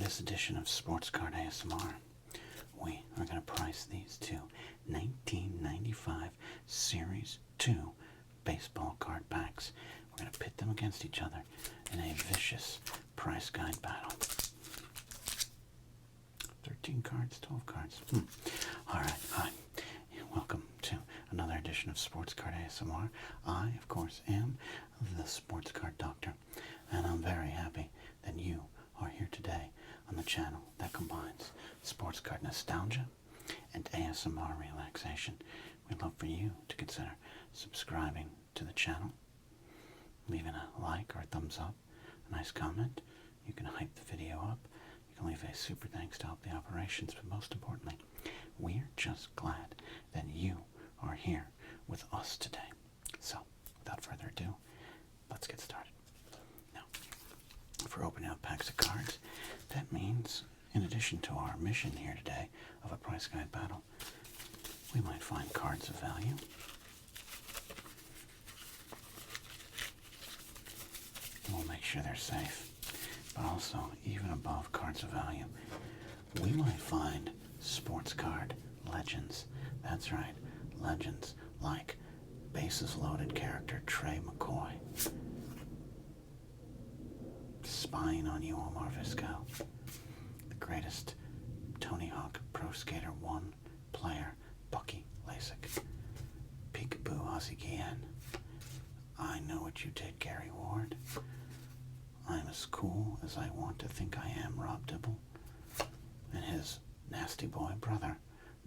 this edition of Sports Card ASMR, we are going to price these two 1995 Series 2 baseball card packs. We're going to pit them against each other in a vicious price guide battle. 13 cards, 12 cards. Alright, hi. Welcome to another edition of Sports Card ASMR. I, of course, am the Sports Card Doctor, and I'm very happy that you are here today on the channel that combines sports card nostalgia and ASMR relaxation. We'd love for you to consider subscribing to the channel, leaving a like or a thumbs up, a nice comment. You can hype the video up. You can leave a super thanks to help the operations, but most importantly, we're just glad that you are here with us today. So, without further ado, let's get started. Now, if we're opening up packs of cards, that means, in addition to our mission here today of a price guide battle, we might find cards of value. We'll make sure they're safe. But also, even above cards of value, we might find sports card legends. That's right, legends like bases loaded character Trey McCoy, spying on you, Omar Vizquel, the greatest Tony Hawk Pro Skater 1 player, Bucky Lasik, Peekaboo Ozzie Guillen, I Know What You Did, Gary Ward, I'm As Cool As I Want to Think I Am, Rob Dibble, and his nasty boy brother,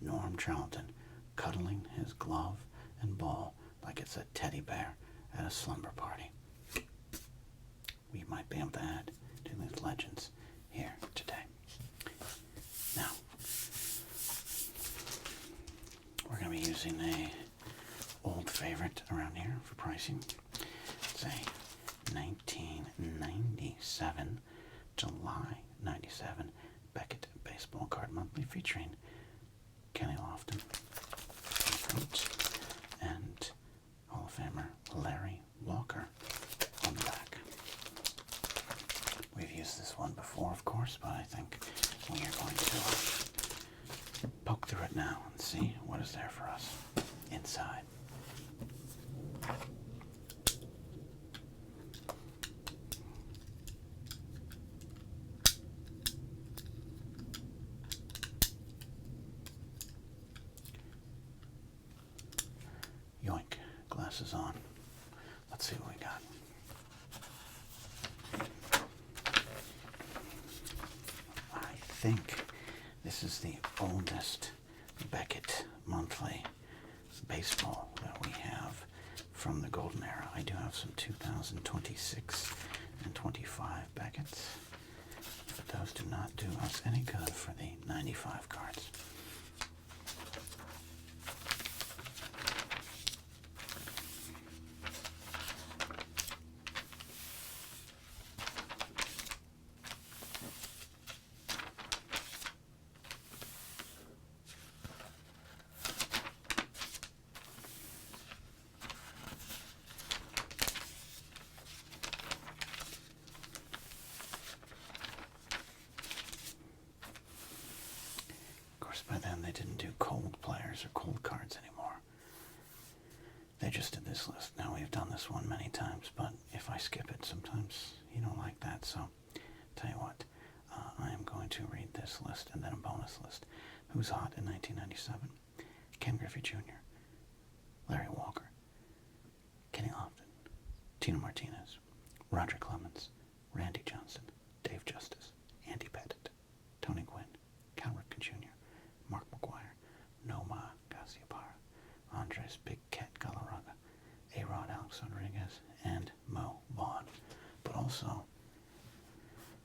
Norm Charlton, cuddling his glove and ball like it's a teddy bear at a slumber party. We might be able to add to these legends here today. Now, we're going to be using a old favorite around here for pricing. It's a 1997, July 97 Beckett Baseball Card Monthly featuring Kenny Lofton and Hall of Famer Larry Walker on the back. We've used this one before, of course, but I think we are going to poke through it now and see what is there for us inside. Yoink, glasses on. Let's see what we got. I think this is the oldest Beckett monthly baseball that we have from the golden era. I do have some 2026 and 25 Becketts, but those do not do us any good for the 95 cards. By then, they didn't do cold players or cold cards anymore. They just did this list. Now, we've done this one many times, but if I skip it, sometimes you don't like that. So, tell you what, I am going to read this list and then a bonus list. Who's hot in 1997? Ken Griffey Jr., Larry Walker, Kenny Lofton, Tino Martinez, Roger Clemens, Randy Johnson, Dave Justice, Andy Pettit, Tony Gwynn, Cal Ripken Jr., Mark McGuire, Nomar Garciaparra, Andres Big Cat Galarraga, A-Rod Alex Rodriguez, and Mo Vaughn. But also,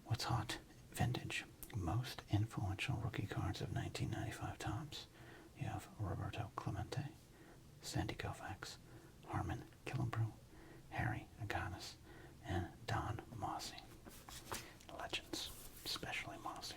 what's hot? Vintage. Most influential rookie cards of 1995 tops. You have Roberto Clemente, Sandy Koufax, Harmon Killebrew, Harry Aganis, and Don Mossy. Legends, especially Mossy.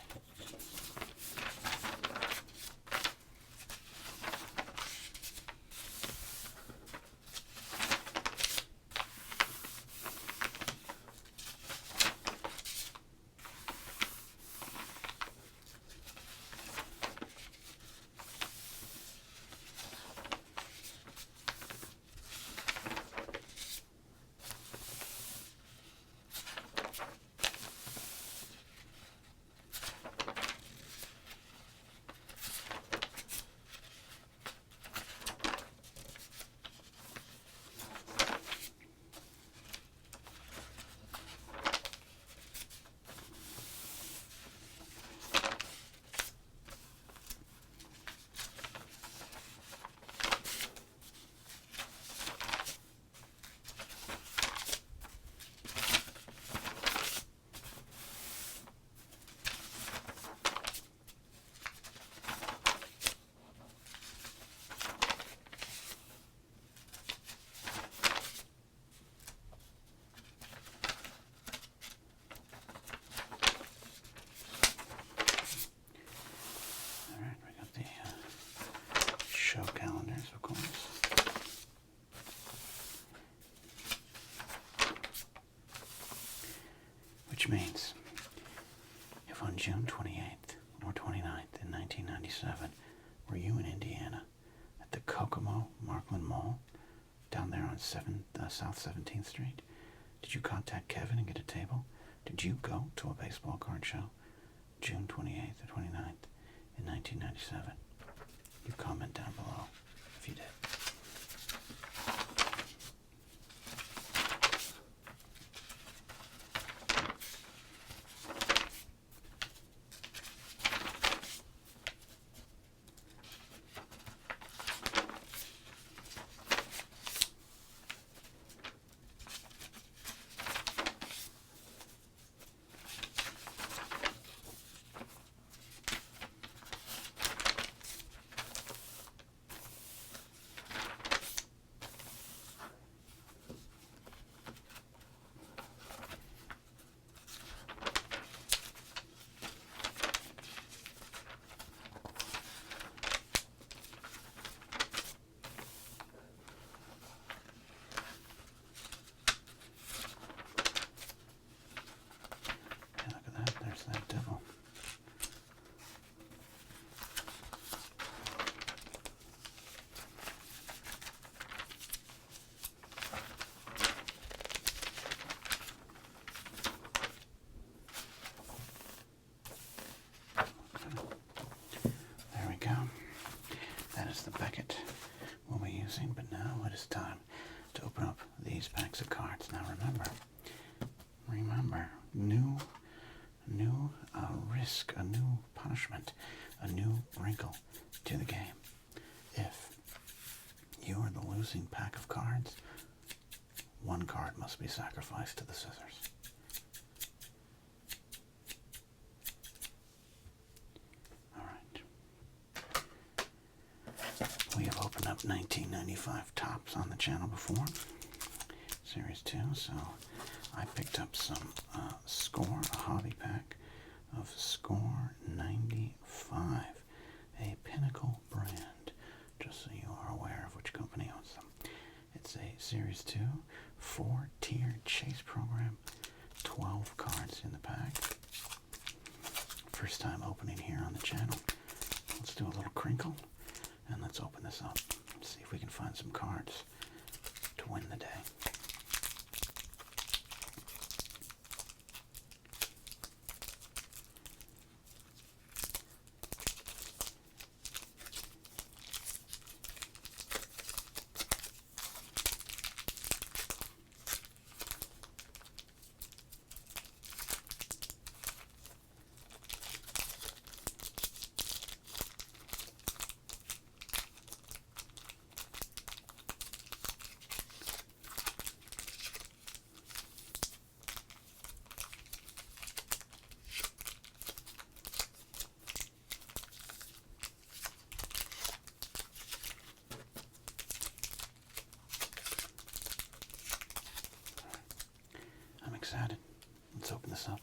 Which means, if on June 28th or 29th in 1997, were you in Indiana at the Kokomo Markland Mall down there on South 17th Street? Did you contact Kevin and get a table? Did you go to a baseball card show June 28th or 29th in 1997? You comment down below if you did. That devil. There we go. That is the Beckett we'll be using, but now it is time to open up these packs of cards. Now remember, new risk, a new punishment, a new wrinkle to the game. If you are the losing pack of cards, one card must be sacrificed to the scissors. Alright. We have opened up 1995 tops on the channel before. Series 2, so I picked up some Score, a hobby pack of Score 95, a Pinnacle brand, just so you are aware of which company owns them. It's a Series 2, 4-tiered chase program, 12 cards in the pack. First time opening here on the channel. Let's do a little crinkle, and let's open this up and see if we can find some cards to win the day. Excited. Let's open this up.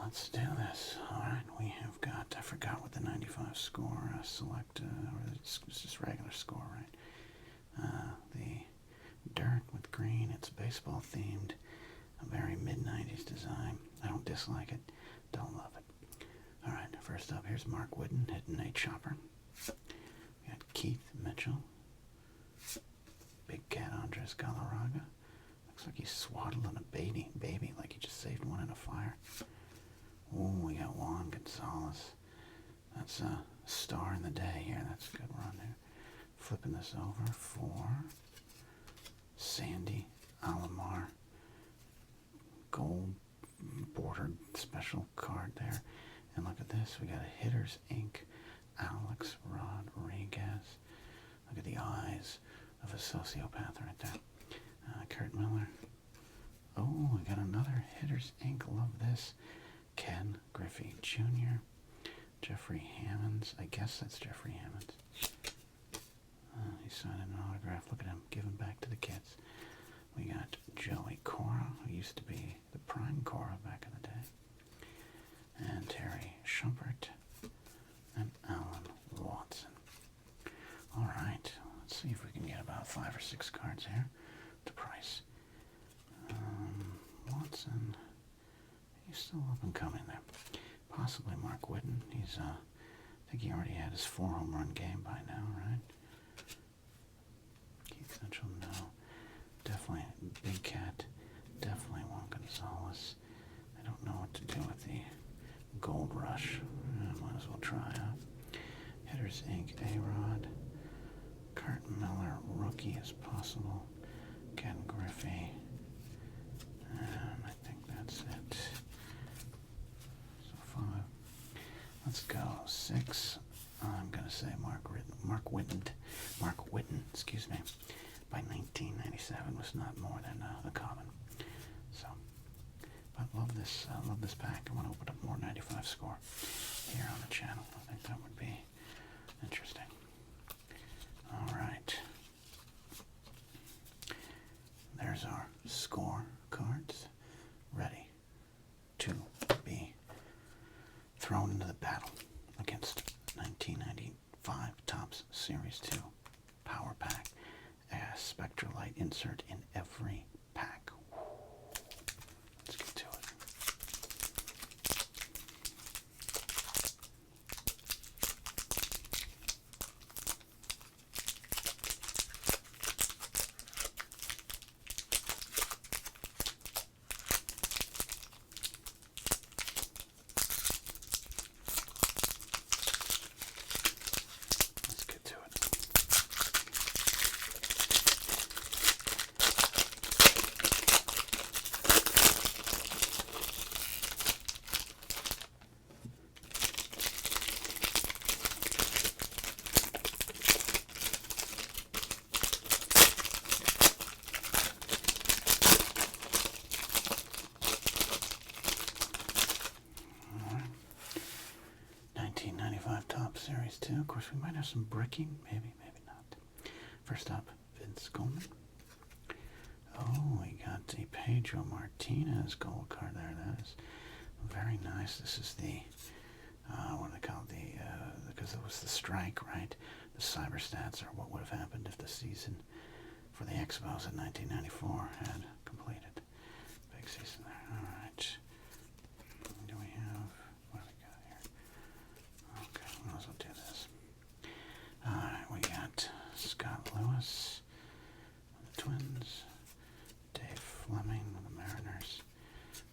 Let's do this. Alright, we have got, I forgot what the 95 score select, or it's just regular score, right? The dirt with green, it's baseball themed, a very mid-90s design. I don't dislike it, don't love it. Alright, first up, here's Mark Whidden hitting a chopper. We got Keith Mitchell, Big Cat Andres Galarraga. Looks like he's swaddling a baby, like he just saved one in a fire. Oh, we got Juan Gonzalez. That's a star in the day here. That's a good run there. Flipping this over for Sandy Alomar. Gold bordered special card there. And look at this. We got a Hitters Inc. Alex Rodriguez. Look at the eyes of a sociopath right there. Kurt Miller. Oh, we got another Hitters Inc. Love this. Ken Griffey Jr., Jeffrey Hammonds. I guess that's Jeffrey Hammonds. He's signing an autograph. Look at him, giving back to the kids. We got Joey Cora, who used to be the Prime Cora back in the day. And Terry Schumpert. And Alan Watson. Alright, let's see if we can get about 5 or 6 cards here to price. Watson, he's still up and coming there. Possibly Mark Whitten. He's, I think he already had his 4 home run game by now, right? Keith Central, no. Definitely Big Cat. Definitely Juan Gonzalez. I don't know what to do with the Gold Rush. Might as well try, huh? Hitters Inc. A-Rod. Kurt Miller, rookie as possible. Ken Griffey. And I think that's it. So 5. Let's go. 6. I'm going to say Mark Whitten, excuse me, by 1997 was not more than a common. So, but love this pack. I want to open up more 95 score here on the channel. I think that would be interesting. All right. There's our score cards ready to be thrown into the battle against 1995 Topps Series 2 Power Pack. A Spectralite insert in every pack. Let's get to it. Topps Series 2. Of course, we might have some bricking. Maybe, maybe not. First up, Vince Coleman. Oh, we got the Pedro Martinez gold card there. That is very nice. This is the, what do they call it? Because it was the strike, right? The cyber stats are what would have happened if the season for the Expos in 1994 had completed. Big season there. All right. Do we have, what do we got here? Okay, we might as well do this. All right, we got Scott Lewis, the Twins, Dave Fleming with the Mariners,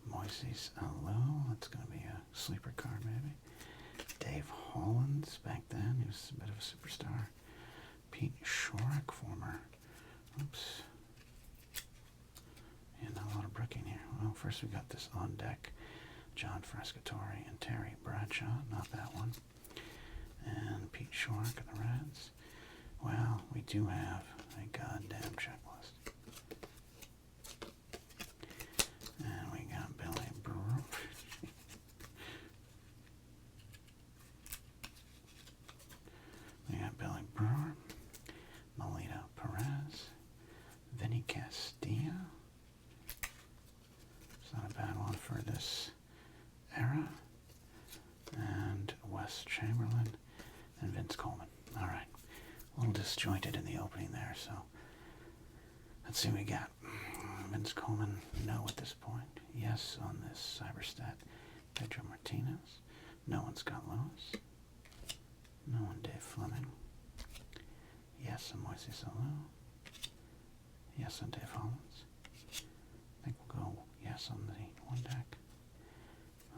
Moises Alou, that's going to be a sleeper card maybe. Dave Hollins, back then, he was a bit of a superstar. Pete Shorrock, former, oops, yeah, not a lot of bricking here. Well, first we got this on deck, John Frescatore and Terry Bradshaw, not that one. And Pete Shorrock of the Reds. Well, we do have a goddamn checklist. And we got Billy Brewer. We got Billy Brewer, Melito Perez, Vinny Castilla. It's not a bad one for this era. And Wes Chamberlain and Vince Coleman. All right. A little disjointed in the opening there, so let's see what we got. Vince Coleman, no at this point. Yes on this cyberstat. Pedro Martinez. No on Scott Lewis. No on Dave Fleming. Yes on Moises Alou. Yes on Dave Hollins. I think we'll go yes on the one deck.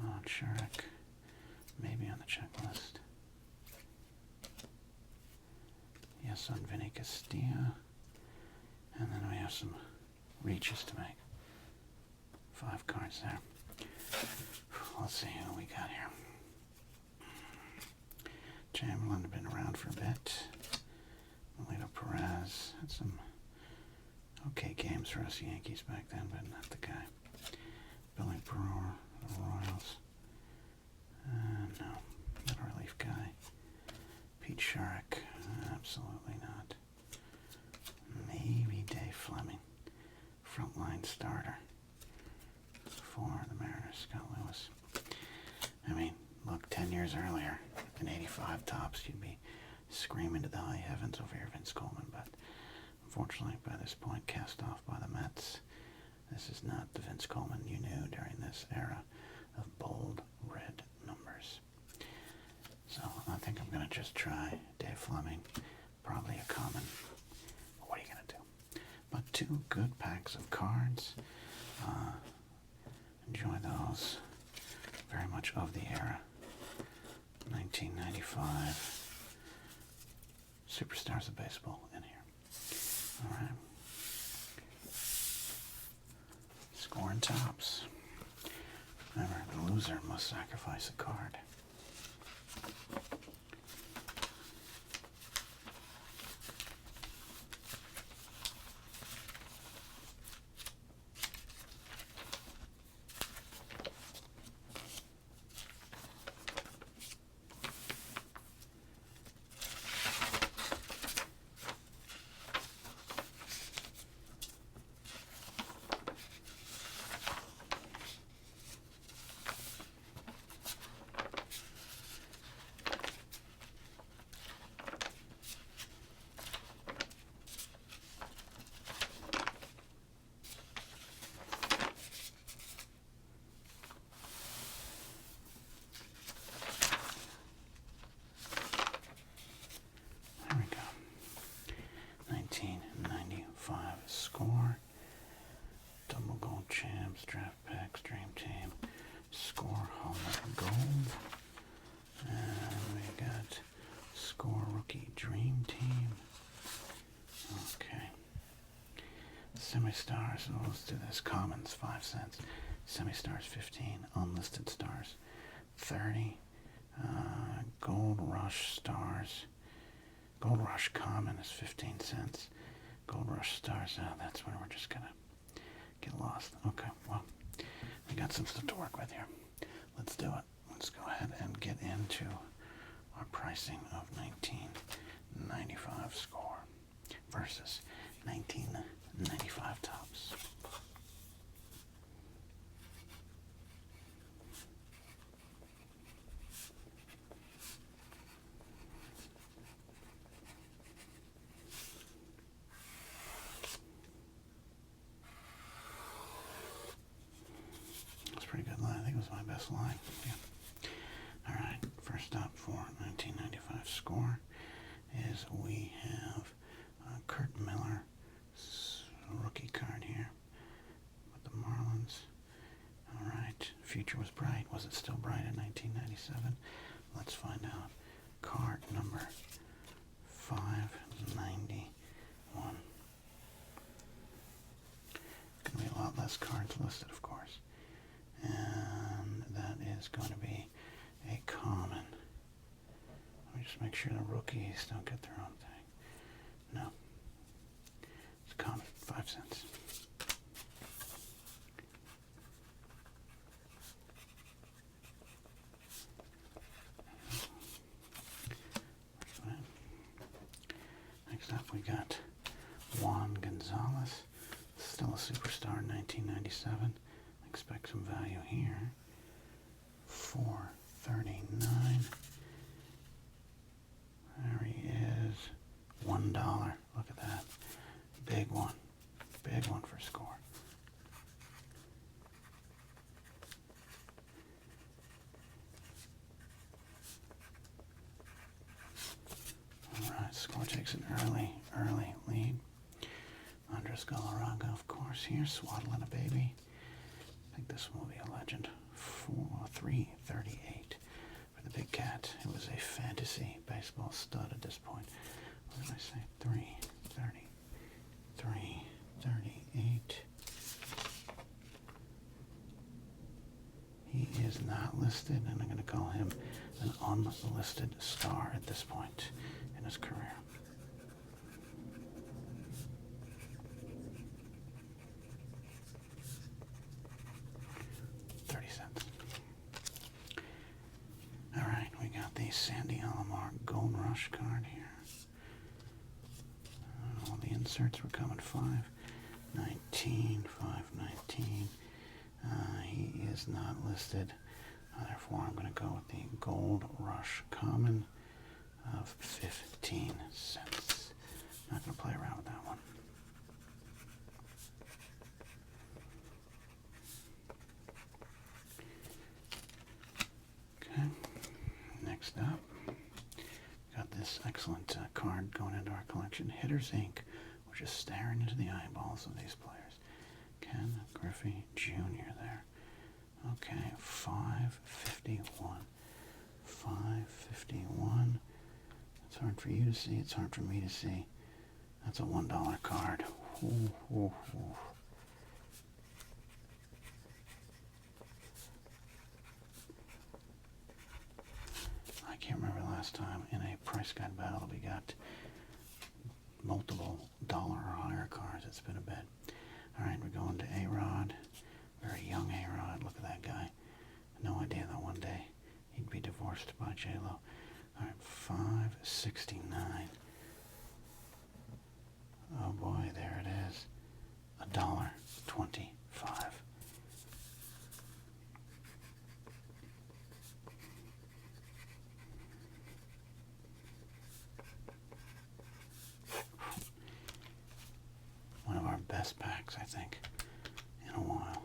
On Shurek. Maybe on the checklist. Yes on Vinny Castilla. And then we have some reaches to make. 5 cards there. Let's see who we got here. Chamberlain had been around for a bit. Melito Perez had some okay games for us Yankees back then, but not the guy. Billy Brewer, the Royals. No, not a relief guy. Pete Shurrock, absolutely not. Fleming, frontline starter for the Mariners, Scott Lewis. I mean, look, 10 years earlier, in 85 tops, you'd be screaming to the high heavens over here, Vince Coleman, but unfortunately, by this point, cast off by the Mets. This is not the Vince Coleman you knew during this era of bold red numbers. So I think I'm going to just try Dave Fleming, probably a common. What are you going to do? But 2 good packs of cards. Enjoy those. Very much of the era. 1995. Superstars of baseball in here. All right. Score and tops. Remember, the loser must sacrifice a card. Score, double gold champs, draft packs, dream team, score hallmark gold, and we got score rookie dream team. Okay, semi-stars, so let's do this. Commons 5 cents, semi-stars 15, unlisted stars 30, gold rush stars, gold rush common is 15 cents. Gold Rush stars, that's where we're just going to get lost. Okay, well, we got some stuff to work with here. Let's do it. Let's go ahead and get into our pricing of 1995 score versus 1995 tops. Pretty good line. I think it was my best line. Yeah. All right. First up for 1995 score is we have Kurt Miller rookie card here with the Marlins. All right. Future was bright. Was it still bright in 1997? Let's find out. Card number 591. Going to be a lot less cards listed, of course. And that is going to be a common. Let me just make sure the rookies don't get their own thing. No. It's common, 5 cents. Next up we got Juan Gonzalez, still a superstar in 1997. Expect some value here. $4.39. There he is. $1. Look at that. Big one. Big one for score. Alright, score takes an early lead. Andres Galarraga, of course, here, swaddling a baby. I think this one will be a legend. 338 for the big cat. It was a fantasy baseball stud at this point. What did I say? 330, 338. He is not listed, and I'm going to call him an unlisted star at this point in his career. Sandy Alomar Gold Rush card here. All the inserts were coming 5. 19, 519. He is not listed. Therefore, I'm going to go with the Gold Rush Common of 15 cents. Not going to play around with that one. Okay, next up, got this excellent card going into our collection, Hitter's Ink. We're just staring into the eyeballs of these players. Ken Griffey Jr. there. Okay, 551. 551. It's hard for you to see, it's hard for me to see. That's a $1 card. Ooh, ooh, ooh. I can't remember the last time in a price guide battle we got multiple dollar or higher cards. It's been a bit. Alright, we're going to A-Rod. Very young A-Rod. Look at that guy. No idea that one day he'd be divorced by J-Lo. Alright, 569. Oh boy, there it is. $1.25. One of our best packs, I think, in a while.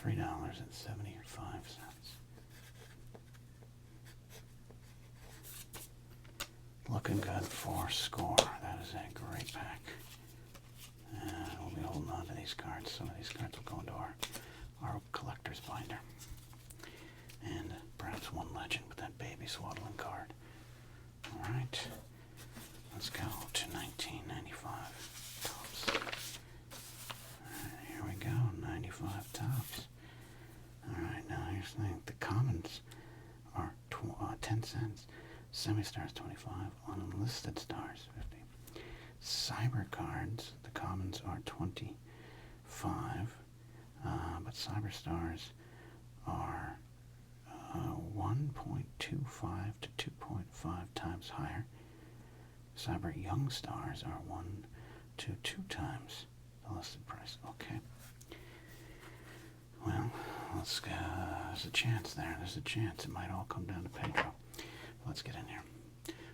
$3.75. Looking good for score. That is a great pack. And we'll be holding on to these cards. Some of these cards will go into our collector's binder. And perhaps one legend with that baby swaddling card. Alright. Let's go to 1995 tops. Alright, here we go. 95 tops. Alright, now here's the thing. The commons are 10 cents. Semi-stars 25. Unlisted stars 50. Cyber cards, the commons are 25. But cyber stars are 1.25 to 2.5 times higher. Cyber young stars are 1 to 2 times the listed price. Okay. Well, let's go. There's a chance there. There's a chance. It might all come down to Pedro. Let's get in here.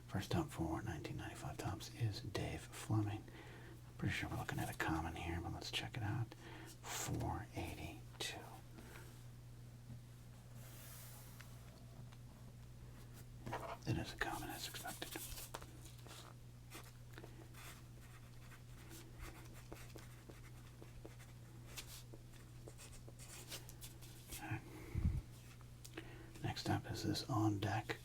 First up for 1995 tops is Dave Fleming. I'm pretty sure we're looking at a common here, but let's check it out. 482. It is a common as expected. Right. Next up is this on deck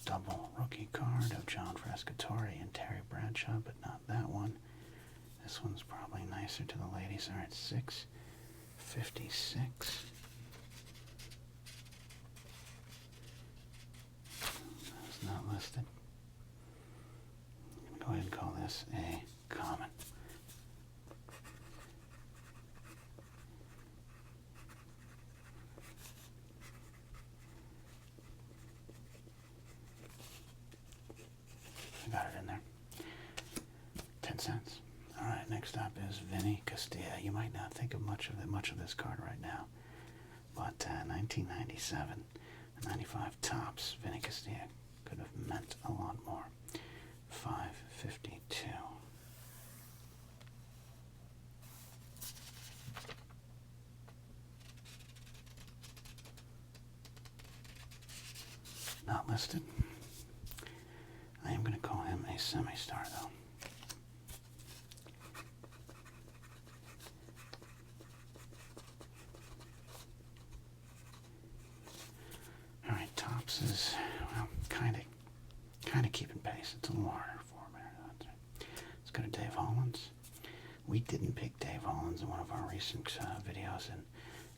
double rookie card of John Frascatore and Terry Bradshaw, but not that one. This one's probably nicer to the ladies. All right, 656. That's not listed. I'm going to go ahead and call this a common. I got it in there. 10 cents. Alright, next up is Vinny Castilla. You might not think of much of this card right now, but 1997, 95 tops, Vinny Castilla could have meant a lot more. 552. Not listed. I am going to call him a semi-star, though. All right, tops is, well, kind of keeping pace. It's a little harder for me. Let's go to Dave Hollins. We didn't pick Dave Hollins in one of our recent videos and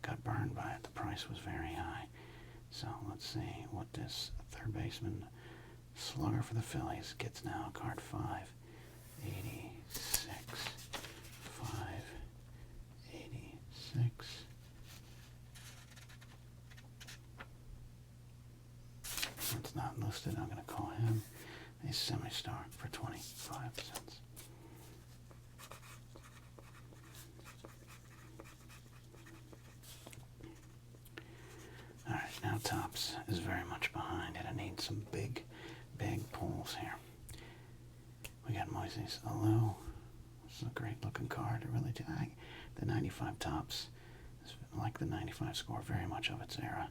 got burned by it. The price was very high. So let's see what this third baseman slugger for the Phillies gets now. Card 586. 586. unlisted. I'm going to call him a semi-star for 25 cents. Alright, now Tops is very much behind it. I need some big pulls here. We got Moises Alou. This is a great looking card. The 95 Tops is like the 95 score, very much of its era.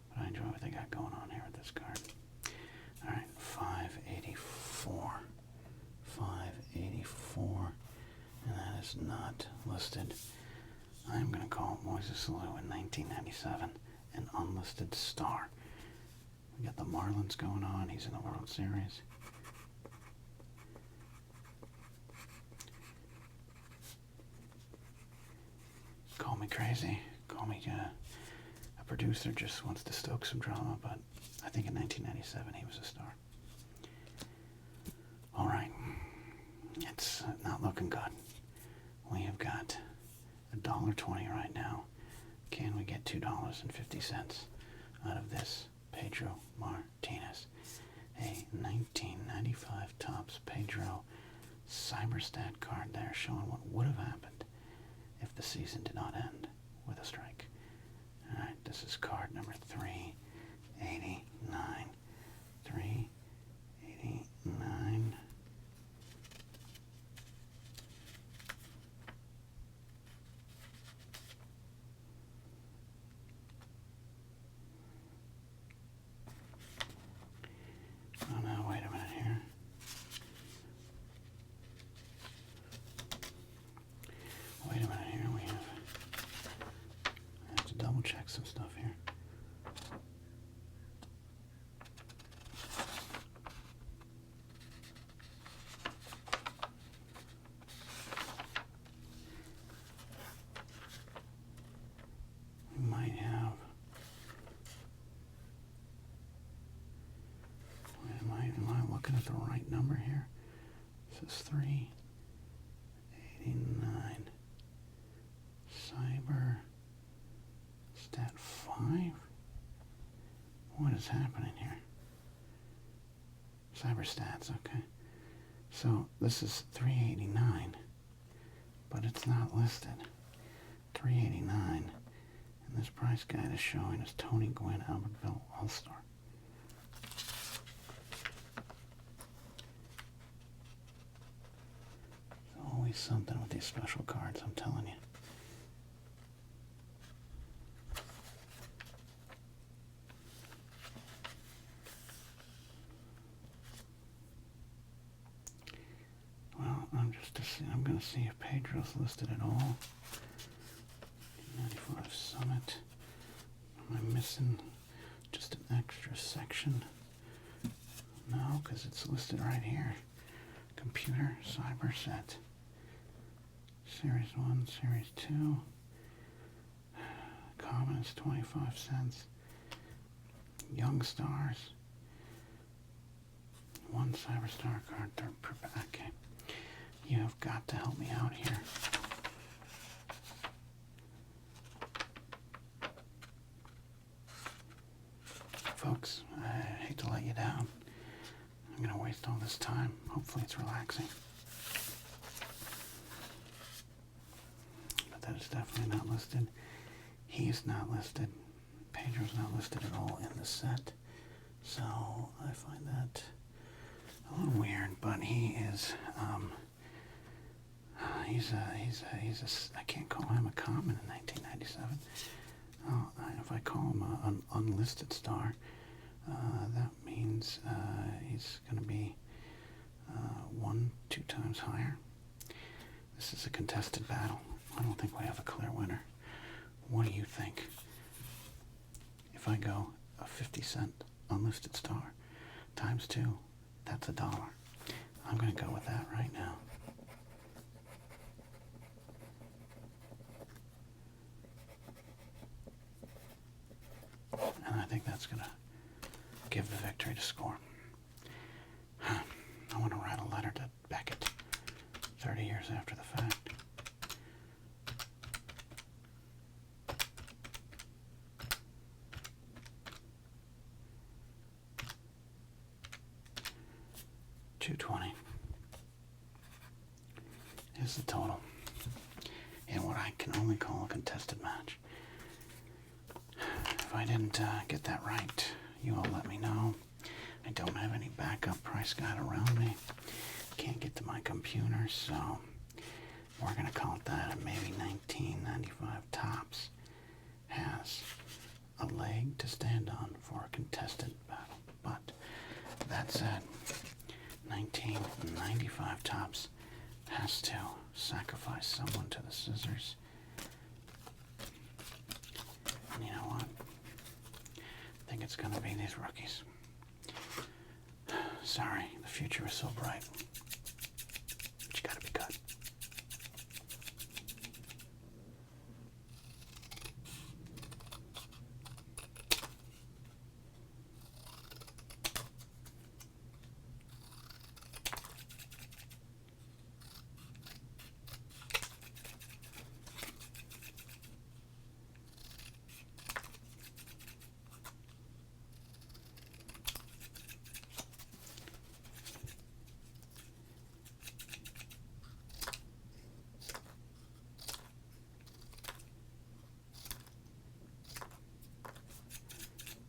But I enjoy what they got going on here with this card. Alright, 584. 584. And that is not listed. I'm going to call Moises Alou in 1997 an unlisted star. We got the Marlins going on. He's in the World Series. Call me crazy. Call me a producer just wants to stoke some drama, but I think in 1997 he was a star. All right. It's not looking good. We have got $1.20 right now. Can we get $2.50 out of this Pedro Martinez? A 1995 Topps Pedro Cyberstat card there showing what would have happened if the season did not end with a strike. Alright, this is card number 389. 389. Oh no, wait a minute here. Wait a minute here, I have to double check some stuff here. We might have, am I looking at the right number here? This is 389. Cyber Stat 5? What is happening here? Cyber Stats, okay. So this is 389, but it's not listed. 389, and this price guide is showing as Tony Gwynn Albertville All-Star. There's always something with these special cards, I'm telling you. I'm going to see if Pedro's listed at all. 95 Summit. Am I missing just an extra section? No, because it's listed right here. Computer Cyber Set. Series 1, Series 2. Common is 25 cents. Young Stars. One Cyber Star card, third per pack. Okay. You have got to help me out here. Folks, I hate to let you down. I'm going to waste all this time. Hopefully it's relaxing. But that is definitely not listed. He's not listed. Pedro's not listed at all in the set. So I find that a little weird, but he is... I can't call him a common in 1997. If I call him an unlisted star, that means he's going to be 2 times higher. This is a contested battle. I don't think we have a clear winner. What do you think? If I go a 50-cent unlisted star times 2, that's $1. I'm going to go with that right now. And I think that's going to give the victory to Score. I want to write a letter to Beckett 30 years after the fact. 220 is the total in what I can only call a contested match. If I didn't get that right, you all let me know. I don't have any backup price guide around me. Can't get to my computer, so we're going to count that at maybe $19.95 tops. Has a leg to stand on for a contested battle. But that said, $19.95 tops has to sacrifice someone to the scissors. And you know what? I think it's going to be these rookies. Sorry, the future is so bright. But you got to be cut.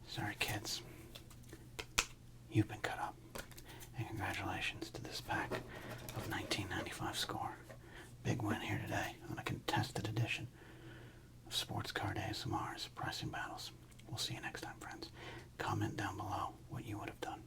Sorry, kids. You've been cut up. And congratulations to this pack of 1995 score. Big win here today on a contested edition of Sports Card ASMR's Pricing Battles. We'll see you next time, friends. Comment down below what you would have done.